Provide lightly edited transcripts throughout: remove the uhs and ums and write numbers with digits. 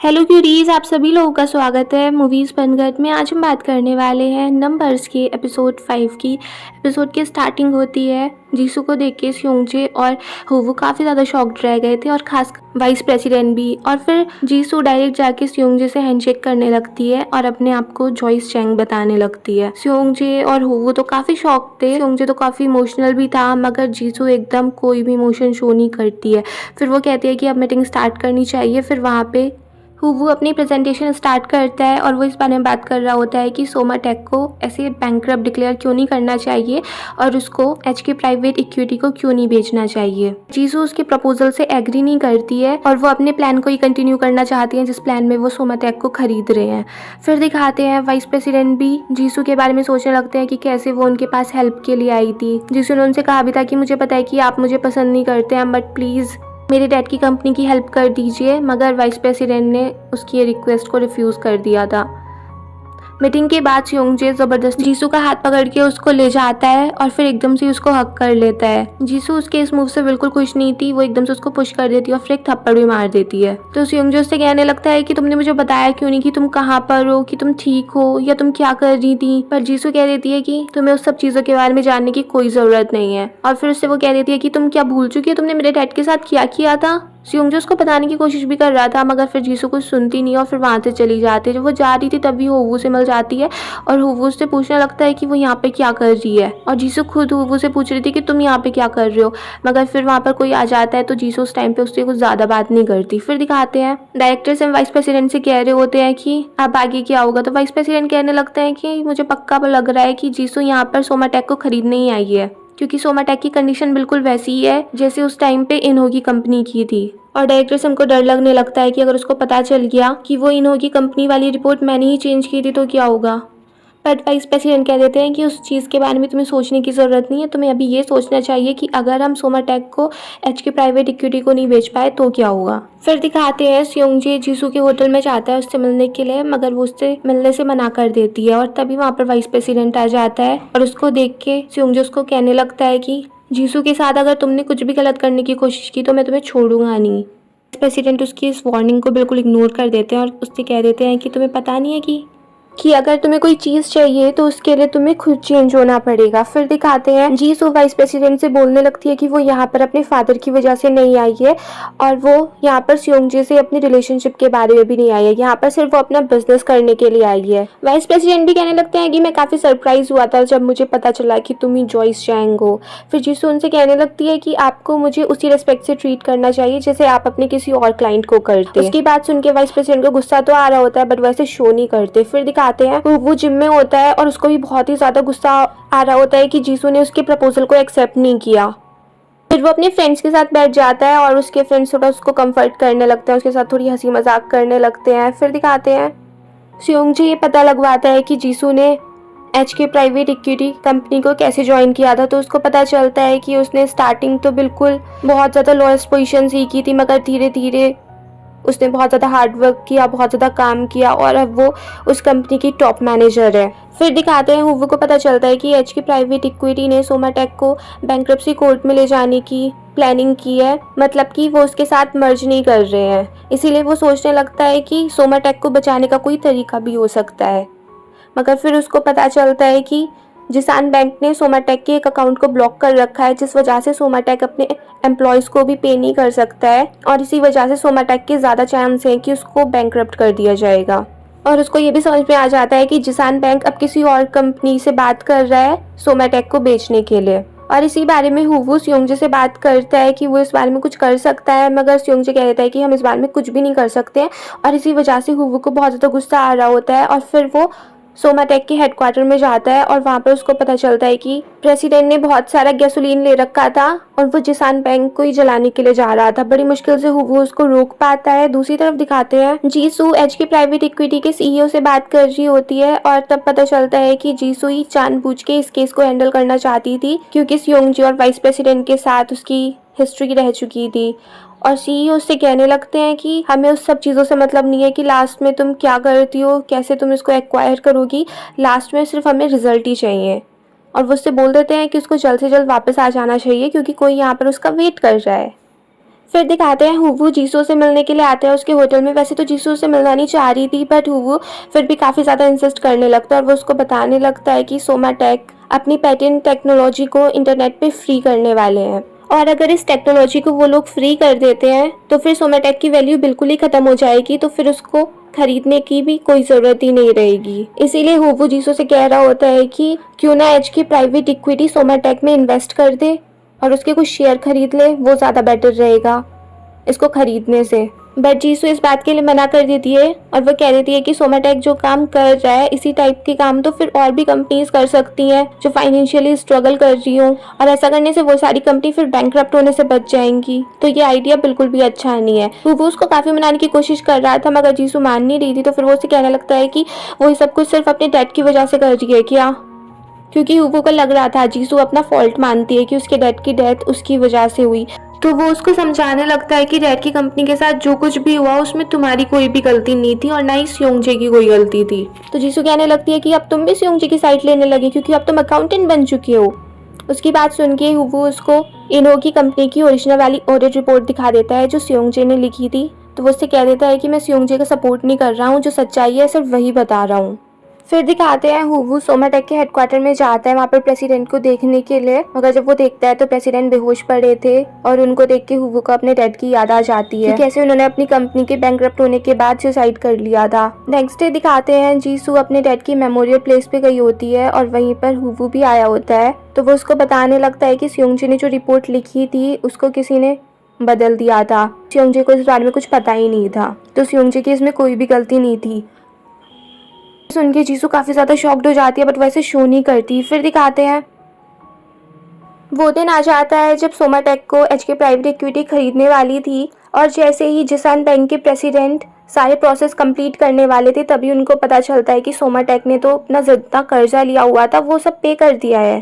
Hello curies, आप सभी लोगों का स्वागत है मूवीज़ बनगढ़ में। आज हम बात करने वाले हैं नंबर्स के एपिसोड 5 की। एपिसोड की स्टार्टिंग होती है जीसू को देख के स्योंगजे और होवू काफ़ी ज़्यादा शॉक्ड रह गए थे और खास वाइस प्रेसिडेंट भी। और फिर जीसू डायरेक्ट जाके स्योंगजे से हैंडशेक करने लगती है और अपने आप को जॉइस चैंग बताने लगती है। स्योंगजे और होवू तो काफ़ी शॉक थे। स्योंगजे तो काफ़ी इमोशनल भी था, मगर जीसू एकदम कोई भी इमोशन शो नहीं करती है। फिर वो कहती है कि अब मीटिंग स्टार्ट करनी चाहिए। फिर वहाँ पे वो अपनी प्रेजेंटेशन स्टार्ट करता है और वो इस बारे में बात कर रहा होता है कि सोमाटेक को ऐसे बैंकरप्ट डिक्लेयर क्यों नहीं करना चाहिए और उसको एच के प्राइवेट इक्विटी को क्यों नहीं बेचना चाहिए। जीसू उसके प्रपोजल से एग्री नहीं करती है और वो अपने प्लान को ही कंटिन्यू करना चाहती है जिस प्लान में वो सोमाटेक को खरीद रहे हैं। फिर दिखाते हैं वाइस प्रेसिडेंट भी जीसू के बारे में सोचने लगते हैं कि कैसे वो उनके पास हेल्प के लिए आई थी। जीसू ने उनसे कहा भी था कि मुझे पता है कि आप मुझे पसंद नहीं करते हैं, बट प्लीज़ मेरे डैड की कंपनी की हेल्प कर दीजिए। मगर वाइस प्रेसिडेंट ने उसकी रिक्वेस्ट को रिफ्यूज़ कर दिया था। मीटिंग के बाद स्योंगजे जबरदस्ती जीसू का हाथ पकड़ के उसको ले जाता है और फिर एकदम से उसको हक कर लेता है। जीसू उसके इस मूव से बिल्कुल खुश नहीं थी। वो एकदम से उसको पुश कर देती है और फिर एक थप्पड़ भी मार देती है। तो स्योंगजे उससे कहने लगता है कि तुमने मुझे बताया क्यों नहीं कि तुम कहाँ पर हो, कि तुम ठीक हो या तुम क्या कर रही थी। पर जीसू कह देती है कि तुम्हें उस सब चीज़ों के बारे में जानने की कोई ज़रूरत नहीं है। और फिर उससे वो कह देती है कि तुम क्या भूल चुकी हो तुमने मेरे डैड के साथ क्या किया था। स्योंगजे उसको बताने की कोशिश भी कर रहा था, मगर फिर जीसू कुछ सुनती नहीं और फिर वहाँ से चली जाती है। जब वो जा रही थी तभी होवू से मिल जाती है और होवू से पूछने लगता है कि वो यहाँ पे क्या कर रही है। और जीसू खुद होवू से पूछ रही थी कि तुम यहाँ पे क्या कर रहे हो, मगर फिर वहाँ पर कोई आ जाता है तो जीसू उस टाइम पे उससे कुछ ज़्यादा बात नहीं करती। फिर दिखाते हैं डायरेक्टर से वाइस प्रेसिडेंट से कह रहे होते हैं कि अब आगे क्या होगा। तो वाइस प्रेसिडेंट कहने लगता है कि मुझे पक्का लग रहा है कि जीसू यहाँ पर सोमाटेक को खरीदने ही आई है, क्योंकि सोमाटेक की कंडीशन बिल्कुल वैसी ही है जैसे उस टाइम पे इन्हो की कंपनी की थी। और डायरेक्टर से हमको डर लगने लगता है कि अगर उसको पता चल गया कि वो इन्हो की कंपनी वाली रिपोर्ट मैंने ही चेंज की थी तो क्या होगा। बट वाइस प्रेसिडेंट कह देते हैं कि उस चीज़ के बारे में तुम्हें सोचने की ज़रूरत नहीं है। तुम्हें अभी ये सोचना चाहिए कि अगर हम सोमाटेक को एच के प्राइवेट इक्विटी को नहीं बेच पाए तो क्या होगा। फिर दिखाते हैं स्योंगजे जीसू के होटल में जाता है उससे मिलने के लिए, मगर वो उससे मिलने से मना कर देती है। और तभी वहाँ पर वाइस प्रेसिडेंट आ जाता है और उसको देख के स्योंगजे उसको कहने लगता है कि जीसू के साथ अगर तुमने कुछ भी गलत करने की कोशिश की तो मैं तुम्हें छोड़ूंगा नहीं। प्रेसिडेंट उसकी इस वार्निंग को बिल्कुल इग्नोर कर देते हैं और उससे कह देते हैं कि तुम्हें पता नहीं है कि अगर तुम्हें कोई चीज़ चाहिए तो उसके लिए तुम्हें खुद चेंज होना पड़ेगा। फिर दिखाते हैं जीसू वाइस प्रेसिडेंट से बोलने लगती है कि वो यहाँ पर अपने फादर की वजह से नहीं आई है और वो यहाँ पर स्योंगजे से अपनी रिलेशनशिप के बारे में भी नहीं आई है। यहाँ पर सिर्फ वो अपना बिजनेस करने के लिए आई है। वाइस प्रेसिडेंट भी कहने लगते हैं कि मैं काफ़ी सरप्राइज हुआ था जब मुझे पता चला कि तुम ही जॉइस चैंग हो। फिर जीसू उनसे कहने लगती है कि आपको मुझे उसी रिस्पेक्ट से ट्रीट करना चाहिए जैसे आप अपने किसी और क्लाइंट को करते हैं। उसकी बात सुन के वाइस प्रेसिडेंट को गुस्सा तो आ रहा होता है, बट वैसे शो नहीं करते। फिर दिखाते हैं वो जिम में होता है और उसको भी बहुत ही ज़्यादा गुस्सा आ रहा होता है कि जीसू ने उसके प्रपोजल को एक्सेप्ट नहीं किया। फिर वो अपने फ्रेंड्स के साथ बैठ जाता है और उसके फ्रेंड्स थोड़ा उसको कंफर्ट करने लगते हैं, उसके साथ थोड़ी हंसी मजाक करने लगते हैं। फिर दिखाते हैं स्योंगजे ये पता लगवाता है कि जीसू ने एच के प्राइवेट इक्विटी कंपनी को कैसे ज्वाइन किया था। तो उसको पता चलता है कि उसने स्टार्टिंग तो बिल्कुल बहुत ज़्यादा लोएस्ट पोजीशन से ही की थी, मगर धीरे धीरे उसने बहुत ज़्यादा हार्डवर्क किया, बहुत ज़्यादा काम किया और अब वो उस कंपनी की टॉप मैनेजर है। फिर दिखाते हैं हुवू को पता चलता है कि एच की प्राइवेट इक्विटी ने सोमाटेक को बैंक्रप्सी कोर्ट में ले जाने की प्लानिंग की है, मतलब कि वो उसके साथ मर्ज नहीं कर रहे हैं। इसीलिए वो सोचने लगता है कि सोमाटेक को बचाने का कोई तरीका भी हो सकता है। मगर फिर उसको पता चलता है कि जिसान बैंक ने सोमाटेक के एक अकाउंट को ब्लॉक कर रखा है, जिस वजह से सोमाटेक अपने एम्प्लॉयज़ को भी पे नहीं कर सकता है और इसी वजह से सोमाटेक के ज़्यादा चांस हैं कि उसको बैंकरप्ट कर दिया जाएगा। और उसको ये भी समझ में आ जाता है कि जिसान बैंक अब किसी और कंपनी से बात कर रहा है सोमाटेक को बेचने के लिए। और इसी बारे में हुवू स्योंगजे से बात करता है कि वो इस बारे में कुछ कर सकता है, मगर स्योंगजे कह देता है कि हम इस बारे में कुछ भी नहीं कर सकते हैं। और इसी वजह से हुवू को बहुत ज़्यादा गुस्सा आ रहा होता है और फिर वो सोमाटेक के हेडक्वार्टर में जाता है और वहाँ पर उसको पता चलता है कि प्रेसिडेंट ने बहुत सारा गैसोलीन ले रखा था और वो जिसान बैंक को ही जलाने के लिए जा रहा था। बड़ी मुश्किल से वो उसको रोक पाता है। दूसरी तरफ दिखाते हैं जीसू एच की प्राइवेट इक्विटी के सीईओ से बात कर रही होती है और तब पता चलता है कि जीसू ही जानबूझ के इस केस को हैंडल करना चाहती थी, क्योंकि स्योंगजे और वाइस प्रेसिडेंट के साथ उसकी हिस्ट्री रह चुकी थी। और सीईओ उससे कहने लगते हैं कि हमें उस सब चीज़ों से मतलब नहीं है कि लास्ट में तुम क्या करती हो, कैसे तुम इसको एक्वायर करोगी, लास्ट में सिर्फ हमें रिजल्ट ही चाहिए। और वो उससे बोल देते हैं कि उसको जल्द से जल्द वापस आ जाना चाहिए क्योंकि कोई यहाँ पर उसका वेट कर रहा है। फिर दिखाते हैं हुवू जीसू से मिलने के लिए आते हैं उसके होटल में। वैसे तो जीसू से मिलना नहीं चाह रही थी, बट हुवू फिर भी काफ़ी ज़्यादा इंसिस्ट करने लगता है और वो उसको बताने लगता है कि सोमाटेक अपनी पेटेंट टेक्नोलॉजी को इंटरनेट पे फ्री करने वाले हैं, और अगर इस टेक्नोलॉजी को वो लोग फ्री कर देते हैं तो फिर सोमाटेक की वैल्यू बिल्कुल ही ख़त्म हो जाएगी, तो फिर उसको खरीदने की भी कोई ज़रूरत ही नहीं रहेगी। इसीलिए हुवू जीसू से कह रहा होता है कि क्यों ना एच की प्राइवेट इक्विटी सोमाटेक में इन्वेस्ट कर दे और उसके कुछ शेयर खरीद ले, वो ज़्यादा बेटर रहेगा इसको खरीदने से। बट जीसू इस बात के लिए मना कर देती है और वो कह देती है कि सोमाटेक जो काम कर रहा है इसी टाइप के काम तो फिर और भी कंपनीज कर सकती हैं जो फाइनेंशियली स्ट्रगल कर रही हों, और ऐसा करने से वो सारी कंपनी फिर बैंकरप्ट होने से बच जाएंगी। तो ये आइडिया बिल्कुल भी अच्छा नहीं है। वो उसको काफ़ी मनाने की कोशिश कर रहा था, मगर जीसू मान नहीं रही थी, तो फिर वो उसे कहने लगता है कि वो सब कुछ सिर्फ अपने डैड की वजह से कर रही है क्या, क्योंकि हुवू को लग रहा था जीसू अपना फॉल्ट मानती है कि उसके डैड की डेथ उसकी वजह से हुई। तो वो उसको समझाने लगता है कि डैड की कंपनी के साथ जो कुछ भी हुआ उसमें तुम्हारी कोई भी गलती नहीं थी और ना ही स्योंगजे की कोई गलती थी। तो जीसू कहने लगती है कि अब तुम भी स्योंगजे की साइड लेने लगे क्योंकि अब तुम अकाउंटेंट बन चुकी हो। उसकी बात सुन के हुवू उसको इन्हो की कंपनी की ओरिजिनल वाली ऑडिट रिपोर्ट दिखा देता है जो स्योंगजे ने लिखी थी। तो वो उससे कह देता है कि मैं स्योंगजे का सपोर्ट नहीं कर रहा हूँ, जो सच्चाई है सिर्फ वही बता रहा हूँ। फिर दिखाते हैं हुवू सोमाटेक के हेडक्वार्टर में जाता है वहाँ पर प्रेसिडेंट को देखने के लिए, मगर जब वो देखता है तो प्रेसिडेंट बेहोश पड़े थे और उनको देख के हुवू को अपने डैड की याद आ जाती है कि कैसे उन्होंने अपनी कंपनी के बैंकरप्ट होने के बाद सुसाइड कर लिया था। नेक्स्ट डे दिखाते हैं जीसू अपने डैड की मेमोरियल प्लेस पे गई होती है और वहीं पर हुवू भी आया होता है। तो वो उसको बताने लगता है कि स्योंगजे ने जो रिपोर्ट लिखी थी उसको किसी ने बदल दिया था। स्योंगजे को इस बारे में कुछ पता ही नहीं था, तो स्योंगजे की इसमें कोई भी गलती नहीं थी। सुन के जीसू काफ़ी ज़्यादा शॉक्ड हो जाती है, बट वैसे शो नहीं करती। फिर दिखाते हैं वो दिन आ जाता है जब सोमाटेक को एच के प्राइवेट इक्विटी खरीदने वाली थी, और जैसे ही जिसान बैंक के प्रेसिडेंट सारे प्रोसेस कंप्लीट करने वाले थे तभी उनको पता चलता है कि सोमाटेक ने तो अपना जितना कर्जा लिया हुआ था वो सब पे कर दिया है।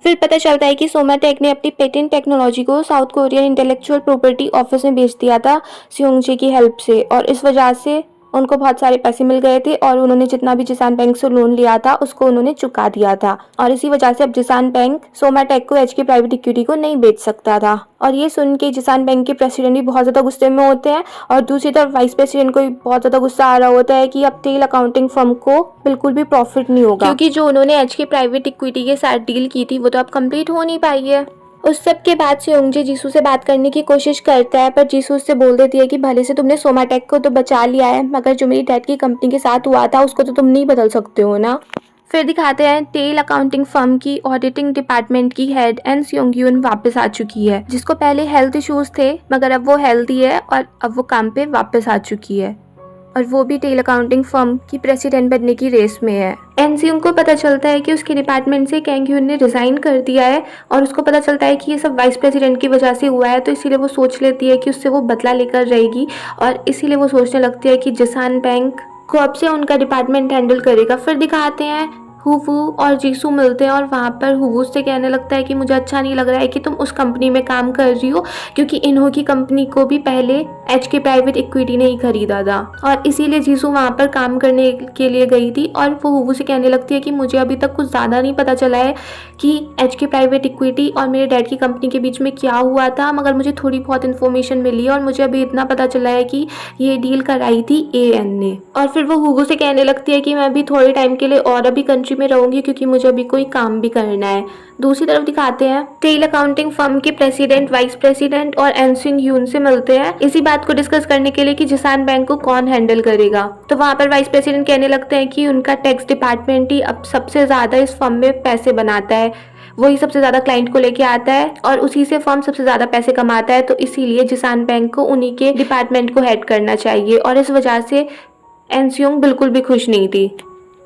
फिर पता चलता है कि सोमाटेक ने अपनी पेटेंट टेक्नोलॉजी को south Korean intellectual property office में बेच दिया था स्योंगजे की हेल्प से, और इस वजह से उनको बहुत सारे पैसे मिल गए थे और उन्होंने जितना भी जिसान बैंक से लोन लिया था उसको उन्होंने चुका दिया था, और इसी वजह से अब जिसान बैंक सोमाटेक को एच की प्राइवेट इक्विटी को नहीं बेच सकता था। और ये सुन के जिसान बैंक के प्रेसिडेंट भी बहुत ज़्यादा गुस्से में होते हैं, और दूसरी तरफ वाइस प्रेसिडेंट को भी बहुत ज़्यादा गुस्सा आ रहा होता है कि अब टेल अकाउंटिंग फर्म को बिल्कुल भी प्रॉफिट नहीं होगा, क्योंकि जो उन्होंने एच की प्राइवेट इक्विटी के साथ डील की थी वो तो अब कंप्लीट हो नहीं पाई है। उस सब के बाद स्योंगजे जीसू से बात करने की कोशिश करता है, पर जीसू उससे बोल देती है कि भले से तुमने सोमाटेक को तो बचा लिया है, मगर जो मेरी डैड की कंपनी के साथ हुआ था उसको तो तुम नहीं बदल सकते हो ना। फिर दिखाते हैं टेल अकाउंटिंग फर्म की ऑडिटिंग डिपार्टमेंट की हेड एन स्योंगयून वापस आ चुकी है, जिसको पहले हेल्थ इश्यूज थे मगर अब वो हेल्दी है और अब वो काम पे वापस आ चुकी है, और वो भी टेल अकाउंटिंग फर्म की प्रेसिडेंट बनने की रेस में है। एनसीयूंग को पता चलता है कि उसके डिपार्टमेंट से कैंग ने रिजाइन कर दिया है, और उसको पता चलता है कि ये सब वाइस प्रेसिडेंट की वजह से हुआ है, तो इसीलिए वो सोच लेती है कि उससे वो बदला लेकर रहेगी, और इसीलिए वो सोचने लगती है कि जिसान बैंक को अब से उनका डिपार्टमेंट हैंडल करेगा। फिर दिखाते हैं हुवू और जीसू मिलते हैं और वहाँ पर हुवू से कहने लगता है कि मुझे अच्छा नहीं लग रहा है कि तुम उस कंपनी में काम कर रही हो, क्योंकि इन्हों की कंपनी को भी पहले एच के प्राइवेट इक्विटी ने ही खरीदा था, और इसीलिए जीसू वहाँ पर काम करने के लिए गई थी। और वो हुवू से कहने लगती है कि मुझे अभी तक कुछ ज़्यादा नहीं पता चला है कि एच के प्राइवेट इक्विटी और मेरे डैड की कंपनी के बीच में क्या हुआ था, मगर मुझे थोड़ी बहुत इन्फॉर्मेशन मिली है और मुझे अभी इतना पता चला है कि ये डील कराई थी एएन ने। और फिर वो हुवू से कहने लगती है कि मैं अभी थोड़े टाइम के लिए और अभी कंट्री में रहूंगी क्योंकि मुझे अभी कोई काम भी करना है। दूसरी तरफ दिखाते हैं टेल अकाउंटिंग फर्म के प्रेसिडेंट, वाइस प्रेसिडेंट और एनसिंग यून से मिलते हैं इसी बात को डिस्कस करने के लिए कि जिसान बैंक को कौन हैंडल करेगा। तो वहाँ पर वाइस प्रेसिडेंट कहने लगते हैं कि उनका टैक्स डिपार्टमेंट ही अब सबसे ज़्यादा इस फर्म में पैसे बनाता है, वही सबसे ज़्यादा क्लाइंट को लेके आता है और उसी से फर्म सबसे ज़्यादा पैसे कमाता है, तो इसीलिए जिसान बैंक को उन्हीं के डिपार्टमेंट को हेड करना चाहिए, और इस वजह से एनसियोंग बिल्कुल भी खुश नहीं थी।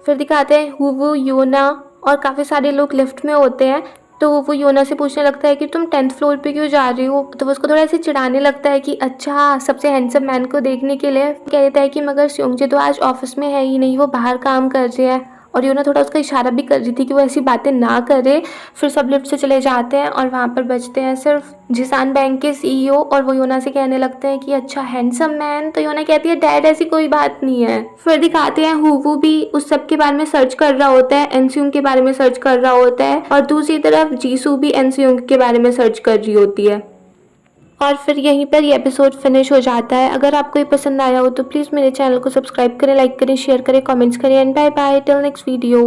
फिर दिखाते हैं हुवू, योना और काफ़ी सारे लोग लिफ्ट में होते हैं। तो वो योना से पूछने लगता है कि तुम 10th फ्लोर पे क्यों जा रही हो। तो वो उसको थोड़ा ऐसे चिढ़ाने लगता है कि अच्छा सबसे हैंडसम मैन को देखने के लिए। कह देता है कि मगर स्योंगजे तो आज ऑफिस में है ही नहीं, वो बाहर काम कर रहे हैं, और योना थोड़ा उसका इशारा भी कर रही थी कि वो ऐसी बातें ना करे। फिर सब लिफ्ट से चले जाते हैं और वहाँ पर बचते हैं सिर्फ जिसान बैंक के सीईओ, और वो योना से कहने लगते हैं कि अच्छा हैंडसम मैन। तो योना कहती है डैड ऐसी कोई बात नहीं है। फिर दिखाते हैं हुवू भी उस सब के बारे में सर्च कर रहा होता है, एनसियोंग के बारे में सर्च कर रहा होता है, और दूसरी तरफ जीसू भी एनसियोंग के बारे में सर्च कर रही होती है। और फिर यहीं पर ये एपिसोड फिनिश हो जाता है। अगर आपको ये पसंद आया हो तो प्लीज़ मेरे चैनल को सब्सक्राइब करें, लाइक करें, शेयर करें, कमेंट्स करें and bye bye till next video.